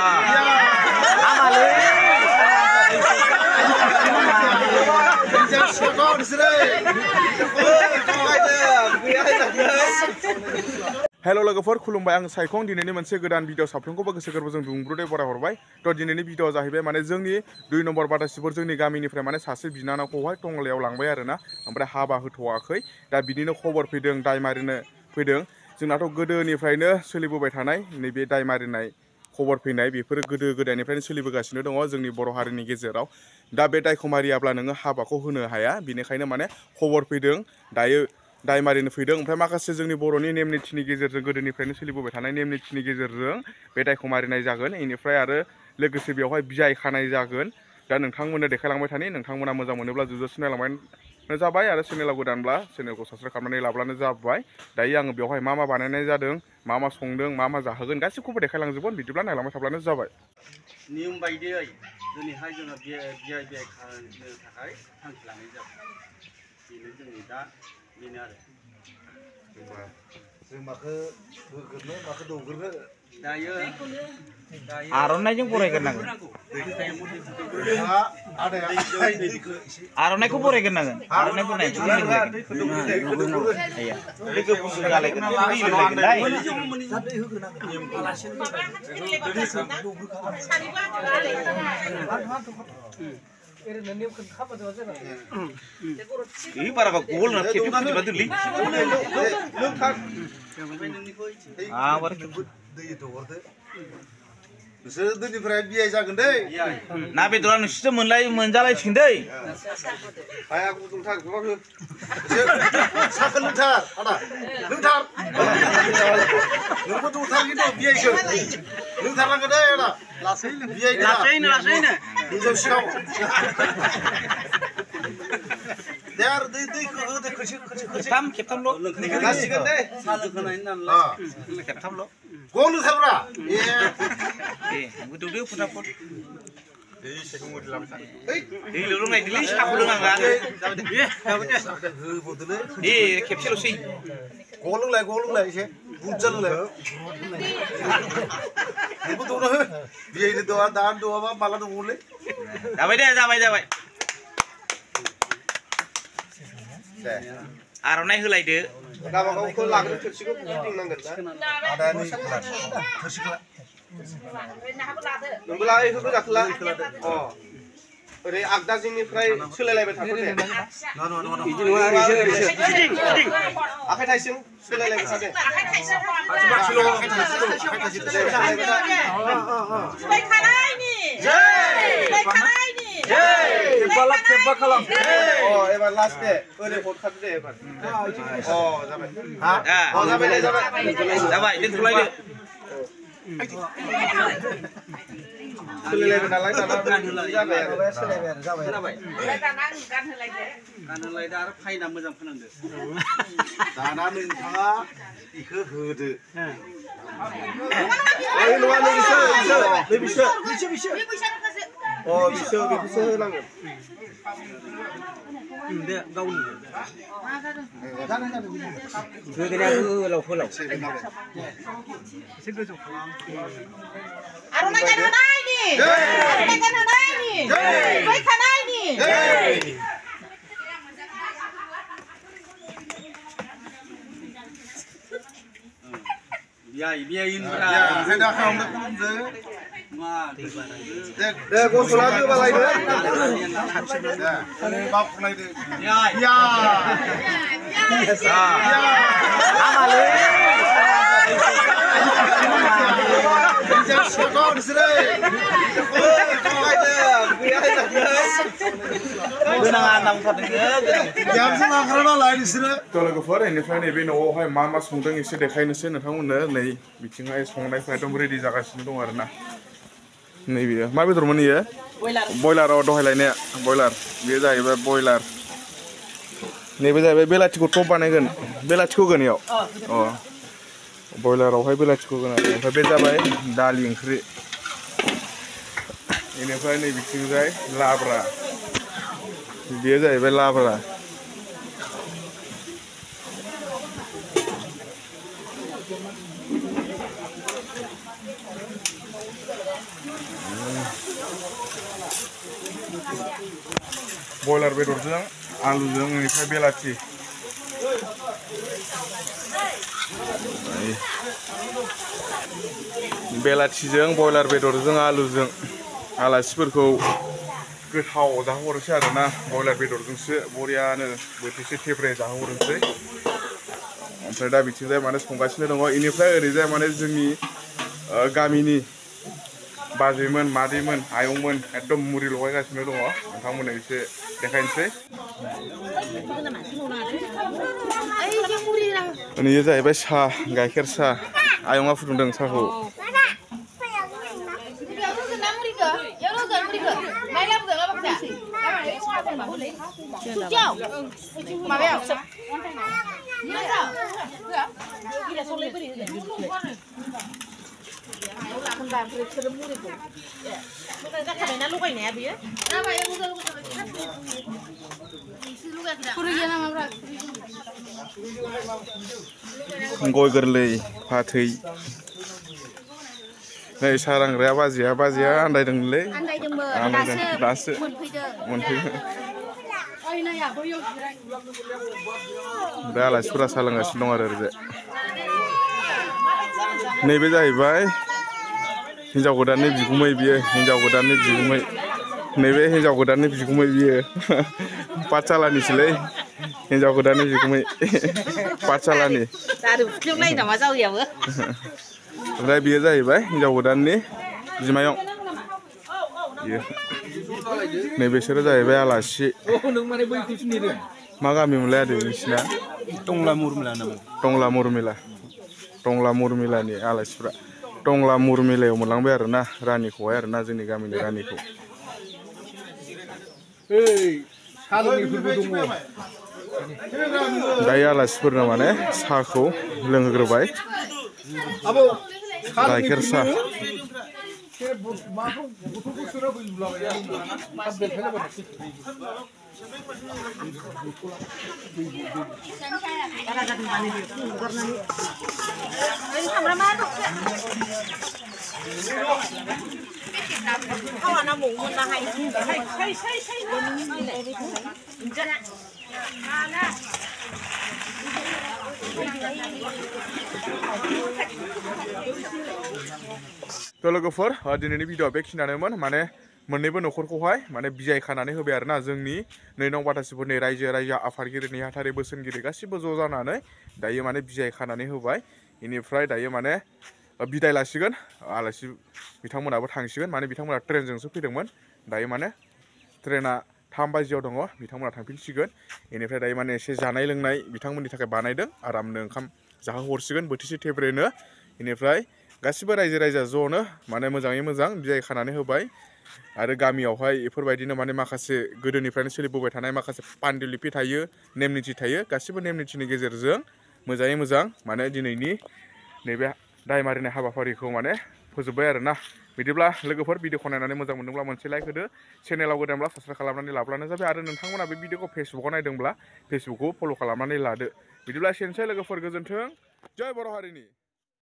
Hello लोगोफोर खुलुमबाय आं सायखं दिनैनि मोनसे गोदान भिडिअ साफ्रोमखौबो गोसो गोरबोजों दुंब्रुदै बराय हरबाय थ' दिनैनि भिडिअ जाहैबाय माने जोंनि 2 नम्बर बादासिफोर जोंनि गामिनिफ्राय माने सासे बिनानावखौहाय टंलायाव लांबाय आरोना ओमफ्राय हाबा होथ'वाखै दा बिदिनो खबर फैदों दाय मारिनो फैदों जोंनाथ' गोदोनिफ्रायनो सोलिबोबाय थानाय नैबे दाय मारिनाय खबर फैनाय बेफोरो गोदो गोदायनिफ्रायनो सोलिबोगासिनो दङ जोंनि बर' हारिनि गेजेराव दा बे दायखौ मारियाब्ला नोङो हाबाखौ होनो हाया बेनिखायनो माने खबर फैदों दायो दाय मारिनो फैदों ओमफ्राय माखासे जोंनि बर'नि नेम निथिनि गेजेरजों गोदोनिफ्रायनो सोलिबोबाय थानाय नेम निथिनि गेजेरजों बे दायखौ मारिनाय जागोन इनिफ्राय आरो लोगोसे बेवहाय बियाय खानाय जागोन दा नोंथांमोननो देखायलांबाय थानि नोंथांमोना मोजां मोनोब्ला जुजोबसो नायलांबानो जाबाय आरो चेनेलाव गोदानब्ला चेनेलखौ साबस्क्राइब खालामनानै लाब्लानो जाबाय दायो आङो बेवहाय मा बानायनाय जादों मा संदों मा जाहोगोन गासिबखौबो देखायलांजोबगोन बिदिब्ला नायलांबाय थाब्लानो जाबाय नियम बायदियै दिनैहाय जोङो बियाय खानो थाखाय थांखि लानाय जाबाय बेनो जोंनि दा बेनो आरो जों माखौ होग्रोनो माखौ दौग्रोनो दायो आर'नाइजों बरायग्रोनांगोन आर'नाइखौ बरायग्रोनांगोन आर'नाइ नोंसोर दिनैनिफ्राय बियाय जागोन दै ना बेदरा नोंसोरसो मोनजालायसिगोन दै आया गुदुंथार साखो लोंथार आदा लोंथार नोंबो दौथार खिन्थु बियायखौ लोंथारनांगोन दै आदा लासैनो हिनजाव सिगाव दे आरो दैखौ होदो खेबथामल' गासिगोन दे साजों होनायनि नालाय खेबथामल' गल लोंथारब्रा दौदो फटाफट लोंनायदोलै साखौ लोंनांला दे खेबसेल'सै गल लोंलाय एसे बुरजा लोंलाय नोंबो दौना हो बियायनो दौआ दा दौआबा माला दौगोनलै जाबाय आर'नाइ होलायदो गावबागावखौ लाग्रो थोरसिखौ गिदिंनांगोन ना आदानि थोरसिखौ नोंबो ला बेखौ गोजाखोला ओरै आगदा जिंनिफ्राय सोलायलायबाय थागोन दे बिदि नङा आखाइ थाइसेजों सोलायलायबाय थादो खेबबा खालाम एबार लास्ट दे ओरै हरखादो दे एबार जाबाय दोनथ'लायदो सोलायलायबाय नालाय दाना गानहोलायदो आरो फाइना मोजां फोनांदो दाना नोंथाङा इखौ होदो बेखौसो होनांगोन दे गावनि फोलाव एसे गोजौ खालाम आर'नाइ गानहोनायनि आर'नाइ गानहोनायनि फैखानायनि बियाय दे गसला गोबालायदो बावखुलायदो लोगोफोर इनिफ्राय नैबे न'आवहाय मा संदों एसे देखायनोसै नोंथांमोननो नै बिथिंहाय संनायफ्रा एकदम रेडि जागासिनो दं आरोना नैबे मा बेदरमोन इयो बयलाराव दहाय लायनाया बयलार बेयो जाहैबाय बयलार नैबे जाहैबाय बेलाथिखौ टप बानायगोन बेलाथिखौ होगोन इयाव बयलारावहाय बेलाथिखौ होगोन आरो ओमफ्राय बे जाबाय दालि ओंख्रि इनिफ्राय नै बिथिंजाय लाब्रा बेयो जाहैबाय लाब्रा बयलार बेदरजों आलुजों बेनिफ्राय बेलाथि बेलाथिजों बयलार बेदरजों आलुजों आलासिफोरखौ गोथाव जाहोहरनोसै आरोना बयलार बेदरजोंसो बरियानो बोथिसे थेब्रे जाहोहरनोसै ओमफ्राय दा बिथिंजाय माने संगासिनो दङ इनिफ्राय ओरैजाय माने जोंनि गामिनि बाजैमोन मादैमोन आयंमोन एकदम मुरि लगायगासिनो दङ नोंथांमोननो एसे देखायनोसै बेयो जाहैबाय साहा गाइखेर साहा आयंआ फुदुंदों साहाखौ गय गोरलै फाथै नै साहा रांग्राया बाजैया आन्दायदोंलै दासो मोनफैदों दा आलासिफोरा साहा लोंगासिनो दं आरो ओरैजाय नैबे जाहैबाय हिन्जाव गोदाननि बिगुमै बियो हिन्जाव गोदाननि बिगुमै नैबे हिन्जाव गोदाननि बिगुमै बियो पाठसालानिसोलै हिन्जाव गोदाननि बिगुमै पाठसालानि ओमफ्राय बियो जाहैबाय हिन्जाव गोदाननि बिमायं बियो नैबेसोरो जाहैबाय आलासि मा गामि मोनलाय आदै नोंसिना टंला मुरमिलानि आलासिफ्रा टंला मुरमिलायाव मोनलांबाय आरोना रानिखौहाय आरोना जोंनि गामिनि रानिखौ दायो आलासिफोरनो माने साहाखौ लोंहोग्रोबाय गाइखेर साहा तो लोगोफोर दिनैनि भिडिअआ बेखिनियानोमोन माने मोननैबो न'खरखौहाय माने बियाय खानानै होबाय आरोना जोंनि 2 नं बाटासिफोरनि रायजो आफादगिरि नेहाथारि बोसोनगिरि गासिबो ज' जानानै दायो माने बियाय खानानै होबाय इनिफ्राय दायो माने बिदाय लासिगोन आलासि बिथांमोनाबो थांसिगोन माने बिथांमोना ट्रेनजोंसो फैदोंमोन दायो माने ट्रेना 3 बाजियाव दङ बिथांमोना थांफिनसिगोन इनिफ्राय दायो माने एसे जानाय लोंनाय बिथांमोननि थाखाय बानायदों आरामनो ओंखाम जाहोहरसिगोन बोथिसे थेब्रेनो इनिफ्राय गासिबो रायजो ज'नो माने मोजाङै मोजां बिदाय खानानै होबाय आरो गामियावहाय बेफोरबायदिनो माने माखासे गोदोनिफ्रायनो सोलिबोबाय थानाय माखासे पान्डुलिपि थायो नेम निथि थायो गासिबो नेम निथिनि गेजेरजों मोजाङै मोजां माने दिनैनि नैबे दाय मारिनाय हाबाफारिखौ माने फोजोबबाय आरोना बिदिब्ला लोगोफोर भिडिअखौ नायनानै मोजां मोनदोंब्ला मोनसे लाइक होदो चेनेलाव गोदानब्ला साबस्क्राइब खालामनानै लाब्लानो जाबाय आरो नोंथांमोना बे भिडिअखौ फेसबुकाव नायदोंब्ला फेसबुकखौ फल' खालामनानै लादो बिदिब्ला एसेनोसै लोगोफोर गोजोन्थों जय बर' हारिनि